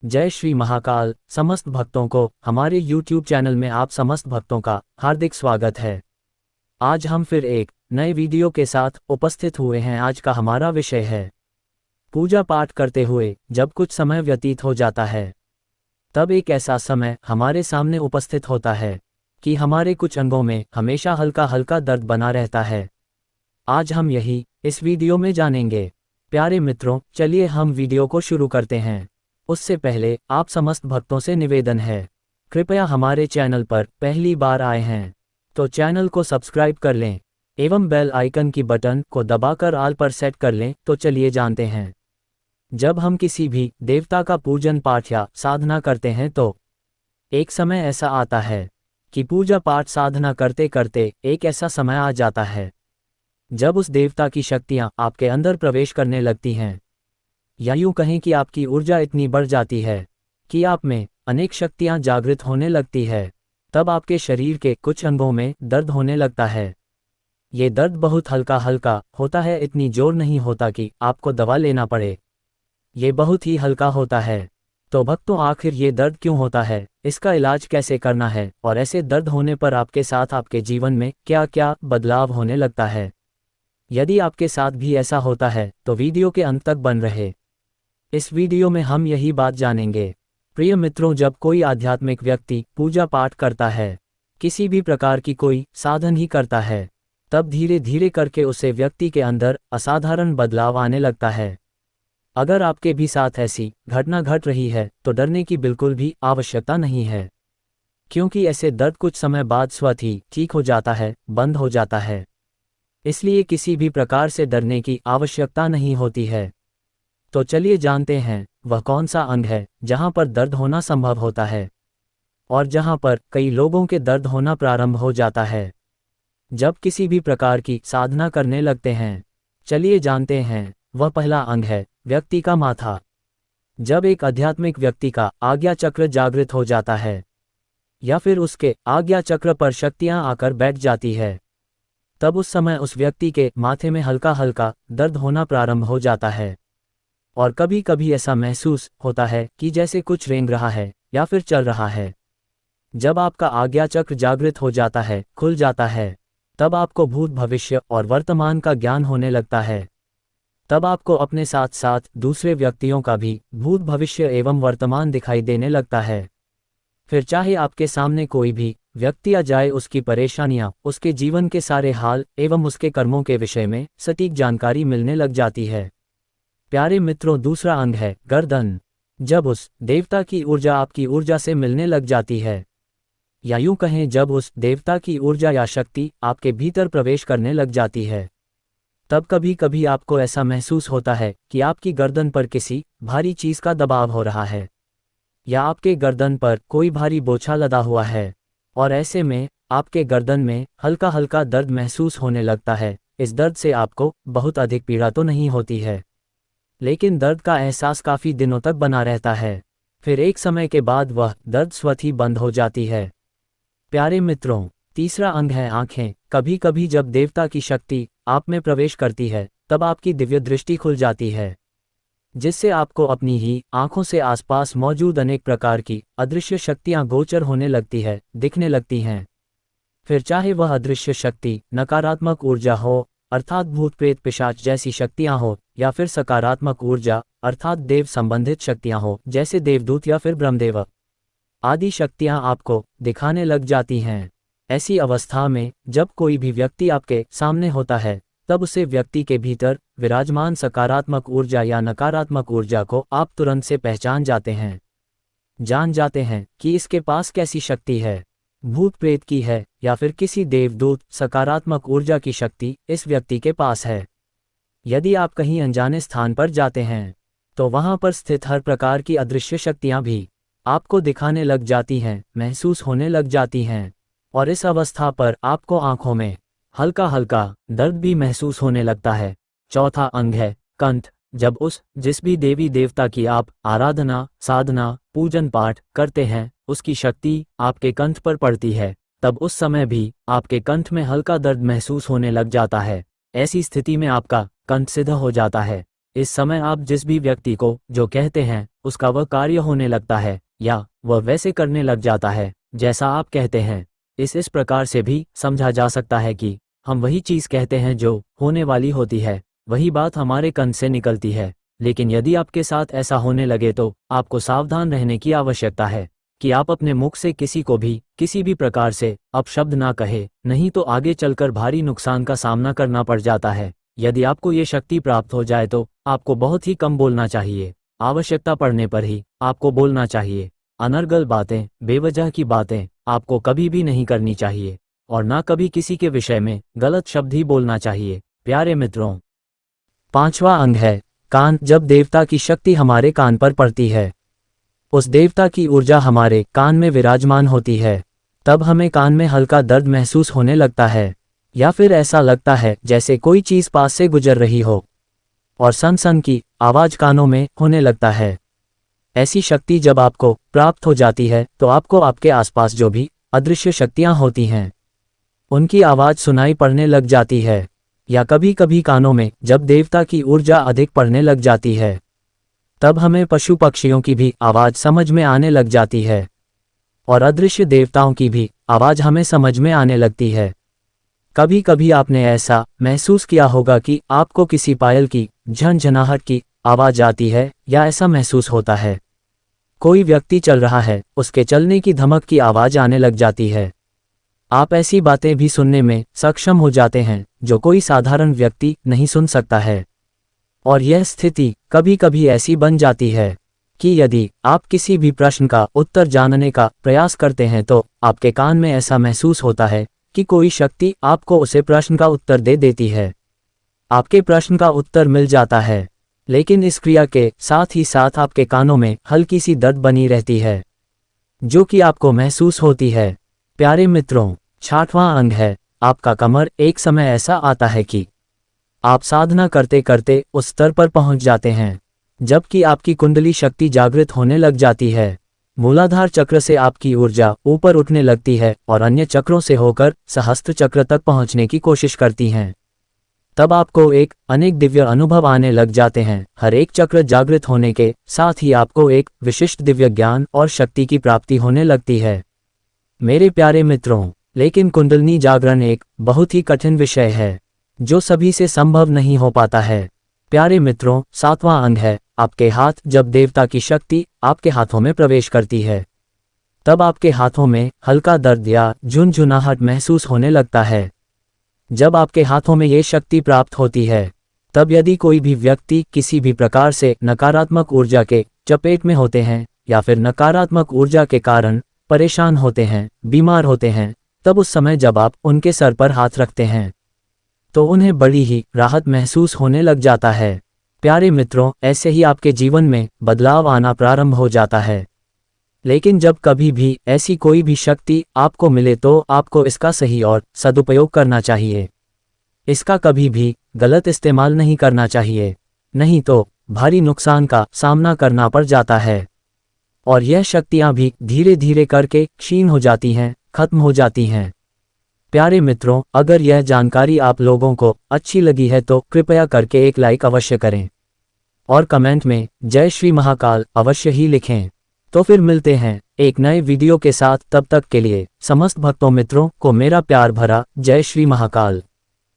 जय श्री महाकाल। समस्त भक्तों को हमारे YouTube चैनल में आप समस्त भक्तों का हार्दिक स्वागत है। आज हम फिर एक नए वीडियो के साथ उपस्थित हुए हैं। आज का हमारा विषय है पूजा पाठ करते हुए जब कुछ समय व्यतीत हो जाता है, तब एक ऐसा समय हमारे सामने उपस्थित होता है कि हमारे कुछ अंगों में हमेशा हल्का हल्का दर्द बना रहता है। आज हम यही इस वीडियो में जानेंगे। प्यारे मित्रों, चलिए हम वीडियो को शुरू करते हैं। उससे पहले आप समस्त भक्तों से निवेदन है, कृपया हमारे चैनल पर पहली बार आए हैं तो चैनल को सब्सक्राइब कर लें एवं बेल आइकन की बटन को दबाकर ऑल पर सेट कर लें। तो चलिए जानते हैं। जब हम किसी भी देवता का पूजन पाठ या साधना करते हैं तो एक समय ऐसा आता है कि पूजा पाठ साधना करते करते एक ऐसा समय आ जाता है जब उस देवता की शक्तियां आपके अंदर प्रवेश करने लगती हैं, या यूं कहें कि आपकी ऊर्जा इतनी बढ़ जाती है कि आप में अनेक शक्तियां जागृत होने लगती है। तब आपके शरीर के कुछ अंगों में दर्द होने लगता है। ये दर्द बहुत हल्का हल्का होता है, इतनी जोर नहीं होता कि आपको दवा लेना पड़े। ये बहुत ही हल्का होता है। तो भक्तों, आखिर ये दर्द क्यों होता है, इसका इलाज कैसे करना है और ऐसे दर्द होने पर आपके साथ आपके जीवन में क्या क्या बदलाव होने लगता है। यदि आपके साथ भी ऐसा होता है तो वीडियो के अंत तक बन रहे। इस वीडियो में हम यही बात जानेंगे। प्रिय मित्रों, जब कोई आध्यात्मिक व्यक्ति पूजा पाठ करता है, किसी भी प्रकार की कोई साधन ही करता है, तब धीरे धीरे करके उसे व्यक्ति के अंदर असाधारण बदलाव आने लगता है। अगर आपके भी साथ ऐसी घटना घट रही है तो डरने की बिल्कुल भी आवश्यकता नहीं है, क्योंकि ऐसे दर्द कुछ समय बाद स्वतः ही ठीक हो जाता है, बंद हो जाता है। इसलिए किसी भी प्रकार से डरने की आवश्यकता नहीं होती है। तो चलिए जानते हैं वह कौन सा अंग है जहां पर दर्द होना संभव होता है और जहां पर कई लोगों के दर्द होना प्रारंभ हो जाता है जब किसी भी प्रकार की साधना करने लगते हैं। चलिए जानते हैं। वह पहला अंग है व्यक्ति का माथा। जब एक आध्यात्मिक व्यक्ति का आज्ञा चक्र जागृत हो जाता है या फिर उसके आज्ञा चक्र पर शक्तियां आकर बैठ जाती है, तब उस समय उस व्यक्ति के माथे में हल्का हल्का दर्द होना प्रारंभ हो जाता है। और कभी कभी ऐसा महसूस होता है कि जैसे कुछ रेंग रहा है या फिर चल रहा है। जब आपका आज्ञा चक्र जागृत हो जाता है, खुल जाता है, तब आपको भूत, भविष्य और वर्तमान का ज्ञान होने लगता है। तब आपको अपने साथ साथ दूसरे व्यक्तियों का भी भूत, भविष्य एवं वर्तमान दिखाई देने लगता है। फिर चाहे आपके सामने कोई भी व्यक्ति आ जाए, उसकी परेशानियां, उसके जीवन के सारे हाल एवं उसके कर्मों के विषय में सटीक जानकारी मिलने लग जाती है। प्यारे मित्रों, दूसरा अंग है गर्दन। जब उस देवता की ऊर्जा आपकी ऊर्जा से मिलने लग जाती है, या यूं कहें जब उस देवता की ऊर्जा या शक्ति आपके भीतर प्रवेश करने लग जाती है, तब कभी कभी आपको ऐसा महसूस होता है कि आपकी गर्दन पर किसी भारी चीज का दबाव हो रहा है या आपके गर्दन पर कोई भारी बोझा लदा हुआ है, और ऐसे में आपके गर्दन में हल्का हल्का दर्द महसूस होने लगता है। इस दर्द से आपको बहुत अधिक पीड़ा तो नहीं होती है, लेकिन दर्द का एहसास काफ़ी दिनों तक बना रहता है। फिर एक समय के बाद वह दर्द स्वतः ही बंद हो जाती है। प्यारे मित्रों, तीसरा अंग है आँखें। कभी कभी जब देवता की शक्ति आप में प्रवेश करती है, तब आपकी दिव्य दृष्टि खुल जाती है, जिससे आपको अपनी ही आँखों से आसपास मौजूद अनेक प्रकार की अदृश्य शक्तियाँ गोचर होने लगती है, दिखने लगती हैं। फिर चाहे वह अदृश्य शक्ति नकारात्मक ऊर्जा हो, अर्थात भूत प्रेत पिशाच जैसी शक्तियां हो, या फिर सकारात्मक ऊर्जा अर्थात देव संबंधित शक्तियां हो, जैसे देवदूत या फिर ब्रह्मदेव आदि शक्तियां आपको दिखाने लग जाती हैं। ऐसी अवस्था में जब कोई भी व्यक्ति आपके सामने होता है, तब उसे व्यक्ति के भीतर विराजमान सकारात्मक ऊर्जा या नकारात्मक ऊर्जा को आप तुरंत से पहचान जाते हैं, जान जाते हैं कि इसके पास कैसी शक्ति है, भूत प्रेत की है या फिर किसी देवदूत सकारात्मक ऊर्जा की शक्ति इस व्यक्ति के पास है। यदि आप कहीं अनजाने स्थान पर जाते हैं तो वहां पर स्थित हर प्रकार की अदृश्य शक्तियां भी आपको दिखाने लग जाती हैं, महसूस होने लग जाती हैं, और इस अवस्था पर आपको आंखों में हल्का हल्का दर्द भी महसूस होने लगता है। चौथा अंग है कंठ। जब जिस भी देवी देवता की आप आराधना, साधना, पूजन पाठ करते हैं, उसकी शक्ति आपके कंठ पर पड़ती है, तब उस समय भी आपके कंठ में हल्का दर्द महसूस होने लग जाता है। ऐसी स्थिति में आपका कंठ सिद्ध हो जाता है। इस समय आप जिस भी व्यक्ति को जो कहते हैं उसका वह कार्य होने लगता है या वह वैसे करने लग जाता है जैसा आप कहते हैं। इस प्रकार से भी समझा जा सकता है कि हम वही चीज़ कहते हैं जो होने वाली होती है, वही बात हमारे कंठ से निकलती है। लेकिन यदि आपके साथ ऐसा होने लगे तो आपको सावधान रहने की आवश्यकता है कि आप अपने मुख से किसी को भी किसी भी प्रकार से अपशब्द ना कहे, नहीं तो आगे चलकर भारी नुकसान का सामना करना पड़ जाता है। यदि आपको ये शक्ति प्राप्त हो जाए तो आपको बहुत ही कम बोलना चाहिए, आवश्यकता पड़ने पर ही आपको बोलना चाहिए। अनर्गल बातें, बेवजह की बातें आपको कभी भी नहीं करनी चाहिए और ना कभी किसी के विषय में गलत शब्द ही बोलना चाहिए। प्यारे मित्रों, 5वां अंग है कान। जब देवता की शक्ति हमारे कान पर पड़ती है, उस देवता की ऊर्जा हमारे कान में विराजमान होती है, तब हमें कान में हल्का दर्द महसूस होने लगता है या फिर ऐसा लगता है जैसे कोई चीज़ पास से गुजर रही हो और सन सन की आवाज़ कानों में होने लगता है। ऐसी शक्ति जब आपको प्राप्त हो जाती है तो आपको आपके आसपास जो भी अदृश्य शक्तियाँ होती हैं उनकी आवाज़ सुनाई पड़ने लग जाती है, या कभी कभी कानों में जब देवता की ऊर्जा अधिक पड़ने लग जाती है तब हमें पशु पक्षियों की भी आवाज़ समझ में आने लग जाती है और अदृश्य देवताओं की भी आवाज़ हमें समझ में आने लगती है। कभी कभी आपने ऐसा महसूस किया होगा कि आपको किसी पायल की झनझनाहट की आवाज़ आती है या ऐसा महसूस होता है कोई व्यक्ति चल रहा है, उसके चलने की धमक की आवाज़ आने लग जाती है। आप ऐसी बातें भी सुनने में सक्षम हो जाते हैं जो कोई साधारण व्यक्ति नहीं सुन सकता है। और यह स्थिति कभी कभी ऐसी बन जाती है कि यदि आप किसी भी प्रश्न का उत्तर जानने का प्रयास करते हैं तो आपके कान में ऐसा महसूस होता है कि कोई शक्ति आपको उसे प्रश्न का उत्तर दे देती है। आपके प्रश्न का उत्तर मिल जाता है, लेकिन इस क्रिया के साथ ही साथ आपके कानों में हल्की सी दर्द बनी रहती है जो कि आपको महसूस होती है। प्यारे मित्रों, 6वां अंग है आपका कमर। एक समय ऐसा आता है कि आप साधना करते करते उस स्तर पर पहुंच जाते हैं जबकि आपकी कुंडली शक्ति जागृत होने लग जाती है। मूलाधार चक्र से आपकी ऊर्जा ऊपर उठने लगती है और अन्य चक्रों से होकर सहस्त्र चक्र तक पहुंचने की कोशिश करती हैं। तब आपको अनेक दिव्य अनुभव आने लग जाते हैं। हर एक चक्र जागृत होने के साथ ही आपको एक विशिष्ट दिव्य ज्ञान और शक्ति की प्राप्ति होने लगती है। मेरे प्यारे मित्रों, लेकिन कुंडलिनी जागरण एक बहुत ही कठिन विषय है जो सभी से संभव नहीं हो पाता है। प्यारे मित्रों, 7वां अंग है आपके हाथ। जब देवता की शक्ति आपके हाथों में प्रवेश करती है तब आपके हाथों में हल्का दर्द या झुनझुनाहट महसूस होने लगता है। जब आपके हाथों में ये शक्ति प्राप्त होती है तब यदि कोई भी व्यक्ति किसी भी प्रकार से नकारात्मक ऊर्जा के चपेट में होते हैं या फिर नकारात्मक ऊर्जा के कारण परेशान होते हैं, बीमार होते हैं, तब उस समय जब आप उनके सर पर हाथ रखते हैं तो उन्हें बड़ी ही राहत महसूस होने लग जाता है। प्यारे मित्रों, ऐसे ही आपके जीवन में बदलाव आना प्रारंभ हो जाता है। लेकिन जब कभी भी ऐसी कोई भी शक्ति आपको मिले तो आपको इसका सही और सदुपयोग करना चाहिए। इसका कभी भी गलत इस्तेमाल नहीं करना चाहिए, नहीं तो भारी नुकसान का सामना करना पड़ जाता है और यह शक्तियां भी धीरे धीरे करके क्षीण हो जाती हैं, खत्म हो जाती हैं। प्यारे मित्रों, अगर यह जानकारी आप लोगों को अच्छी लगी है तो कृपया करके एक लाइक अवश्य करें और कमेंट में जय श्री महाकाल अवश्य ही लिखें। तो फिर मिलते हैं एक नए वीडियो के साथ। तब तक के लिए समस्त भक्तों मित्रों को मेरा प्यार भरा जय श्री महाकाल।